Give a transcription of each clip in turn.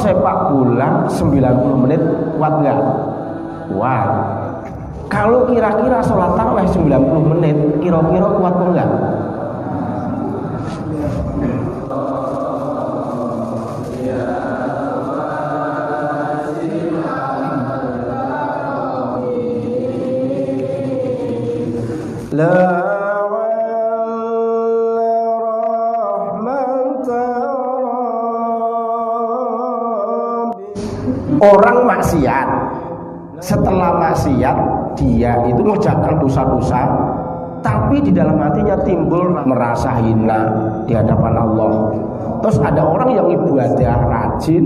sepak bola 90 menit kuat nggak? Kuat. Kalau kira-kira sholat tarawih 90 menit, kira-kira kuat enggak? Orang maksiat, setelah maksiat dia itu mengerjakan dosa-dosa, tapi di dalam hatinya timbul merasa hina di hadapan Allah. Terus ada orang yang ibadah rajin,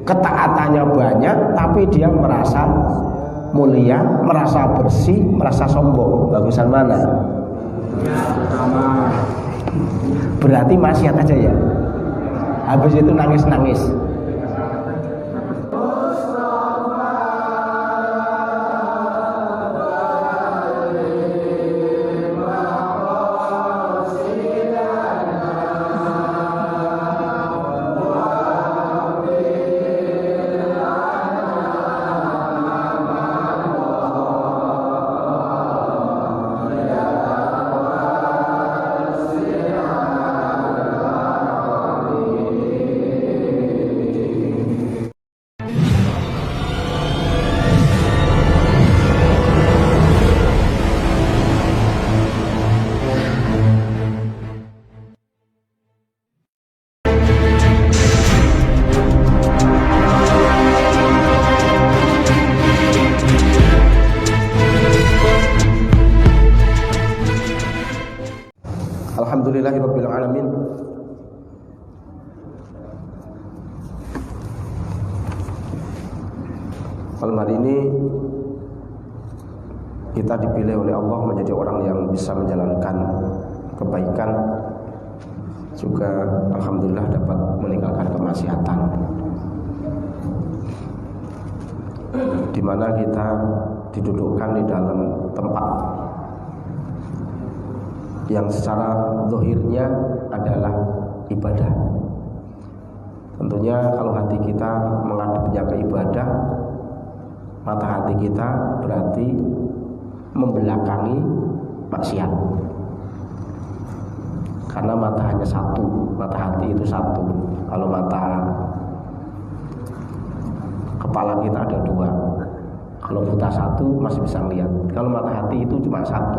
ketaatannya banyak, tapi dia merasa mulia, merasa bersih, merasa sombong. Bagusan mana? Berarti maksiat aja ya. Habis itu nangis-nangis. Alhamdulillahirabbil alamin. Malam hari ini kita dipilih oleh Allah menjadi orang yang bisa menjalankan kebaikan, juga alhamdulillah dapat meninggalkan kemaksiatan, di mana kita didudukkan di dalam tempat yang secara zahirnya adalah ibadah. Tentunya kalau hati kita menghadapnya ke ibadah, mata hati kita berarti membelakangi maksiat. Karena mata hanya satu, mata hati itu satu. Kalau mata kepala kita ada dua. Kalau buta satu masih bisa melihat. Kalau mata hati itu cuma satu.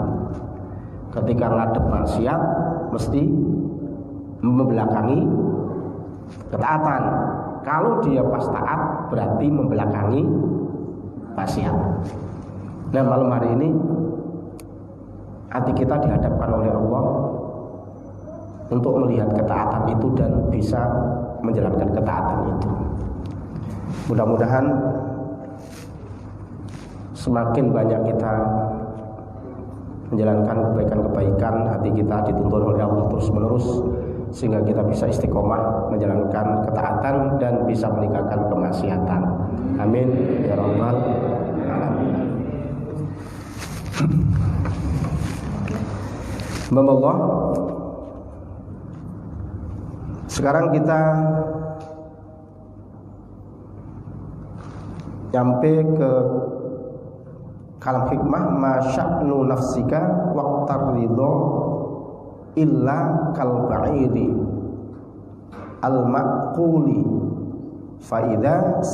Ketika ngadep maksiat mesti membelakangi ketaatan. Kalau dia pas taat berarti membelakangi maksiat. Nah, malam hari ini hati kita dihadapkan oleh Allah untuk melihat ketaatan itu dan bisa menjalankan ketaatan itu. Mudah-mudahan semakin banyak kita menjalankan kebaikan-kebaikan, hati kita dituntun oleh Allah terus-menerus, sehingga kita bisa istiqomah menjalankan ketaatan dan bisa meninggalkan kemaksiatan. Amin ya rabbal alamin. Allah, sekarang kita nyampe ke kalam hikmah, masya'nu nafsika waqtar ridho illa kal ba'iri al maquli fa idza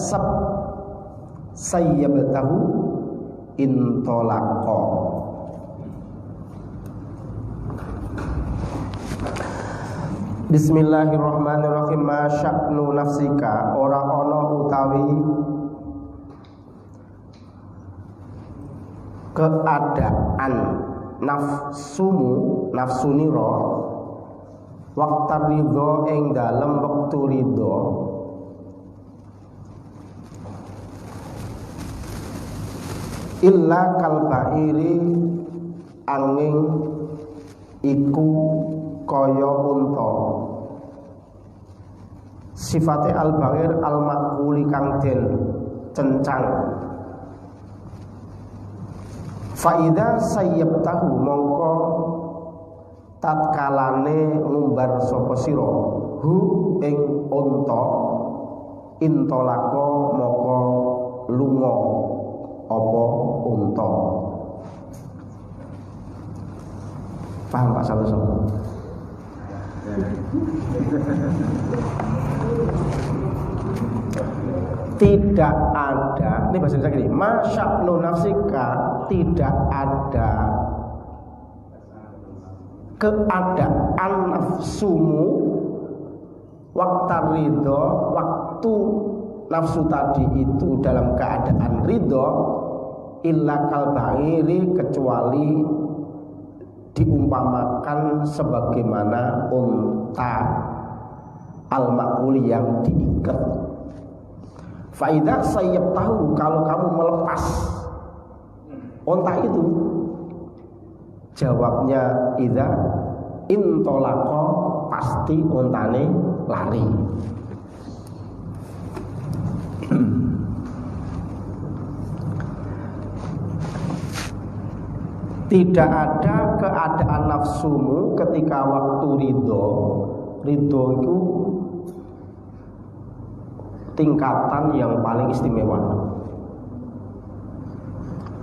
sayyabtahu intolaqa. Bismillahirrahmanirrahim. Masya'nu nafsika, ora ana utawi keadaan nafsumu, nafsu nira, waqtar ridho ing dalem wektu ridho, illa kal ba'iri angin iku kaya unta. Sifate al ba'ir al maquli kang den cencang. Faida sayyabtahu, mongko tatkalane ngumbar sapa sira hu ing unta intolako moko lunga apa unta. Paham Pak Santoso? Tidak ada, ini bahasa Indonesia gini, masya'nu nafsika, tidak ada keadaan nafsumu waktu ridho, waktu nafsu tadi itu dalam keadaan ridho, illa kalba'iri, kecuali diumpamakan sebagaimana unta al-ma'uli yang diikat. Faidah saya tahu kalau kamu melepas unta itu, jawabnya idza intolako, pasti untane lari. Tidak ada keadaan nafsumu ketika waktu ridho. Ridho itu tingkatan yang paling istimewa.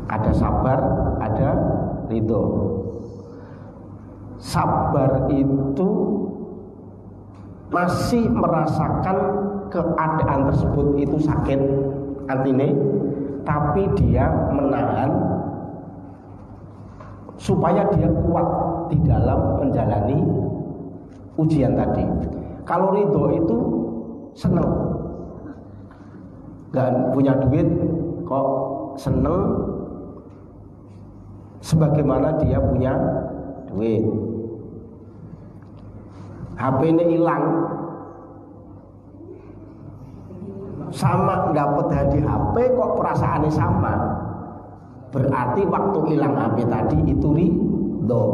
Ada sabar, ada ridho. Sabar itu masih merasakan keadaan tersebut itu sakit, artinya, tapi dia menahan supaya dia kuat di dalam menjalani ujian tadi. Kalau ridho itu seneng, gak punya duit kok seneng sebagaimana dia punya duit. HP-nya hilang, sama dapat hadiah HP kok perasaannya sama. Berarti waktu hilang HP tadi itu ridho.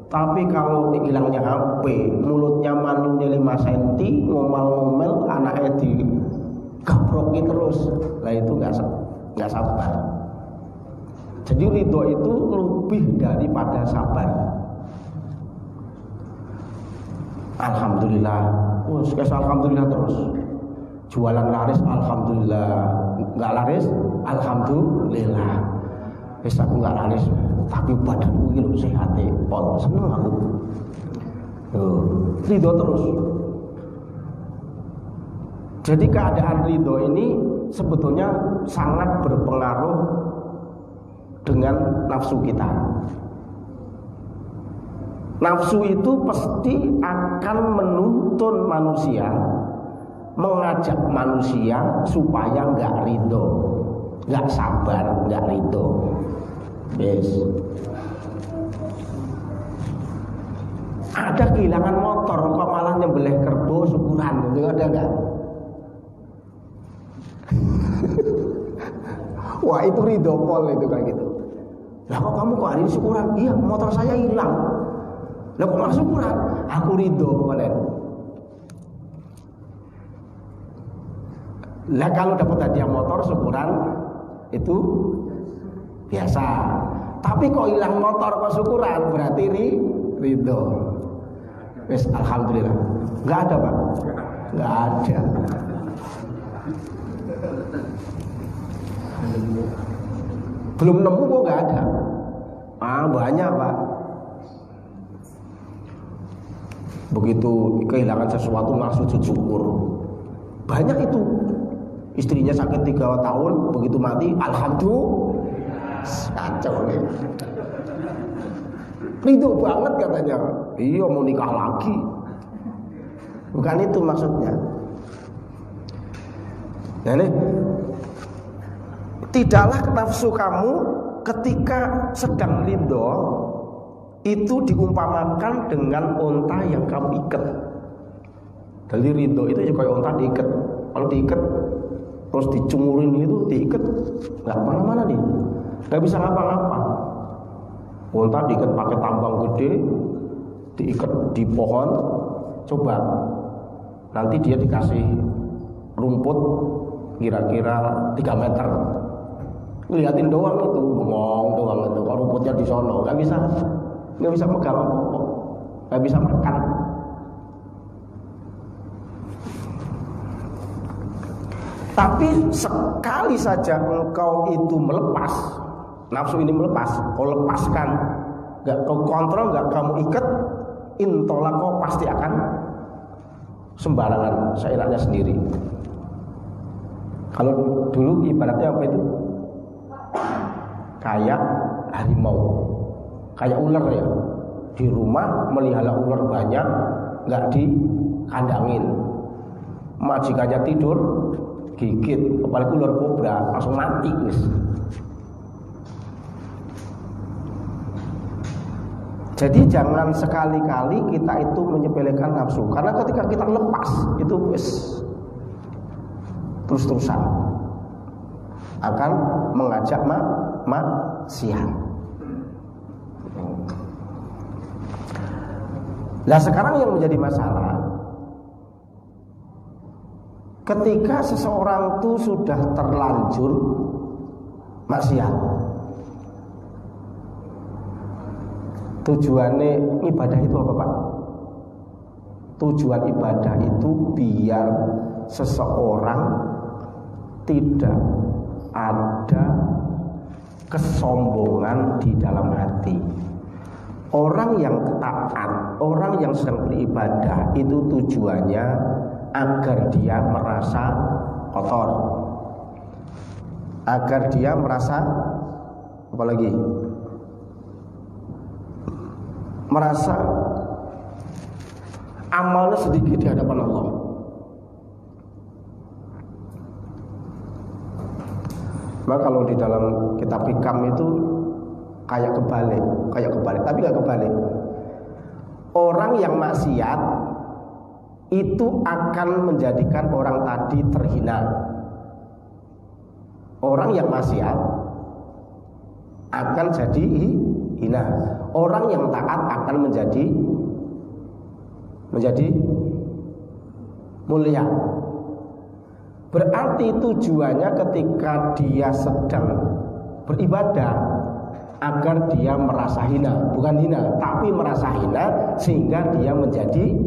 Tapi kalau hilangnya HP, mulutnya manunya 5 cm, ngomel-ngomel, anaknya digabroki terus, lah itu nggak sabar. Jadi ridho itu lebih daripada sabar. Alhamdulillah, alhamdulillah terus. Jualan laris, alhamdulillah. Nggak laris, alhamdulillah. Wis aku nggak laris, tapi badanku ini loh sehat, pol seneng aku. Ridho terus. Jadi keadaan ridho ini sebetulnya sangat berpengaruh dengan nafsu kita. Nafsu itu pasti akan menuntun manusia, mengajak manusia supaya nggak ridho, nggak sabar, nggak ridho. Yes. Ada kehilangan motor kok malah nyembelih kerbau syukuran, itu ada nggak? Wah itu ridho pol itu kayak gitu. Lah kok kamu kok hari ini syukuran? Iya motor saya hilang. Lah kok malah syukuran? Aku ridho kemarin. Lah kalau dapat hadiah motor syukuran itu biasa. Tapi kok hilang motor kok syukuran, berarti ridho. Wes alhamdulillah. Enggak ada, Pak. Enggak ada. Belum nemu kok enggak ada. Banyak, Pak. Begitu kehilangan sesuatu langsung sujud syukur. Banyak itu. Istrinya sakit 3 tahun, begitu mati, alhamdulillah. Kacau nih. Ridho banget katanya. Iya mau nikah lagi. Bukan itu maksudnya. Nah ini, tidaklah nafsu kamu ketika sedang ridho itu diumpamakan dengan unta yang kamu ikat. Jadi ridho itu juga kayak unta diikat. Kalau diikat terus dicumurin itu diikat, nggak mana-mana nih, nggak bisa ngapa-ngapa. Unta diikat pakai tambang gede, diikat di pohon, coba nanti dia dikasih rumput kira-kira 3 meter, liatin doang itu, bengong doang itu. Kalau rumputnya di sono, nggak bisa megang apa-apa, nggak bisa makan. Tapi sekali saja engkau itu melepas, nafsu ini melepas, kau lepaskan, gak kau kontrol, gak kamu ikat, intolah kau pasti akan sembarangan, seenaknya sendiri. Kalau dulu ibaratnya apa itu? Kayak harimau, kayak ular ya. Di rumah melihara ular banyak, gak dikandangin. Majikannya tidur, gigit, apalagi ular kobra, langsung mati guys. Jadi jangan sekali-kali kita itu menyepelekan nafsu, karena ketika kita lepas itu terus-terusan akan mengajak maksiat. Nah sekarang yang menjadi masalah, ketika seseorang itu sudah terlanjur maksiat, tujuannya ibadah itu apa Pak? Tujuan ibadah itu biar seseorang tidak ada kesombongan di dalam hati. Orang yang taat, orang yang sedang beribadah itu tujuannya agar dia merasa kotor, agar dia merasa apalagi merasa amalnya sedikit di hadapan Allah. Maka kalau di dalam kitab hikam itu kayak kebalik, tapi nggak kebalik. Orang yang maksiat itu akan menjadikan orang tadi terhina. Orang yang maksiat akan jadi hina. Orang yang taat akan menjadi mulia. Berarti tujuannya ketika dia sedang beribadah agar dia merasa hina, bukan hina, tapi merasa hina sehingga dia menjadi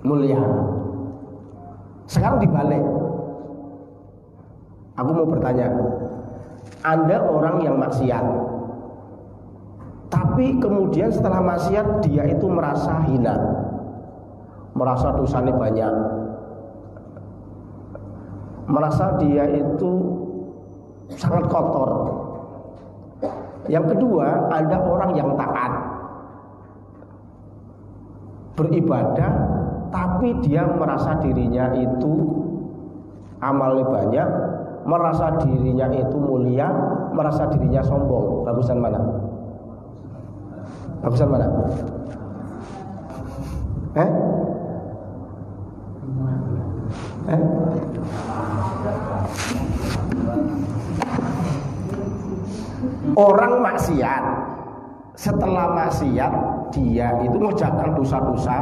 mulia. Sekarang dibalik. Aku mau bertanya, Anda orang yang maksiat, tapi kemudian setelah maksiat dia itu merasa hina, merasa dosanya banyak, merasa dia itu sangat kotor. Yang kedua, ada orang yang taat, beribadah, tapi dia merasa dirinya itu amalnya banyak, merasa dirinya itu mulia, merasa dirinya sombong. Bagusan mana? Bagusan mana? Orang maksiat, setelah maksiat dia itu mengerjakan dosa-dosa,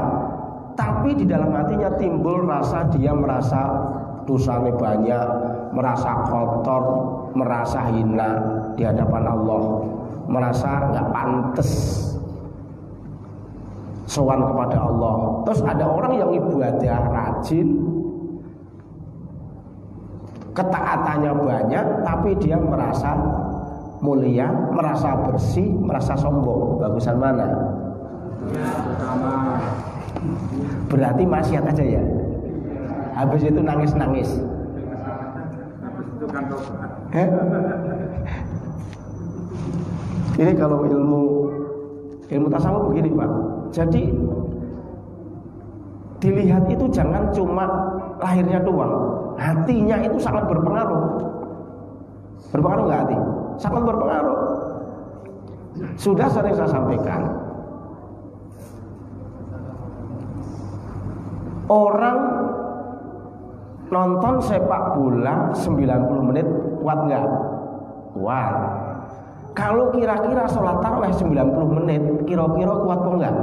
tapi di dalam hatinya timbul rasa dia merasa dosanya banyak, merasa kotor, merasa hina di hadapan Allah, merasa nggak pantas sowan kepada Allah. Terus ada orang yang ibadah rajin, ketaatannya banyak, tapi dia merasa mulia, merasa bersih, merasa sombong. Bagusan mana? Berarti maksiat aja ya. Habis itu nangis-nangis. Ini kalau ilmu tasawuf begini Pak. Jadi dilihat itu jangan cuma lahirnya doang, hatinya itu sangat berpengaruh. Berpengaruh nggak hati? Sangat berpengaruh. Sudah sering saya sampaikan, orang nonton sepak bola 90 menit kuat nggak? Kuat. Kalau kira-kira sholat tarawih 90 menit, kira-kira kuat kok nggak?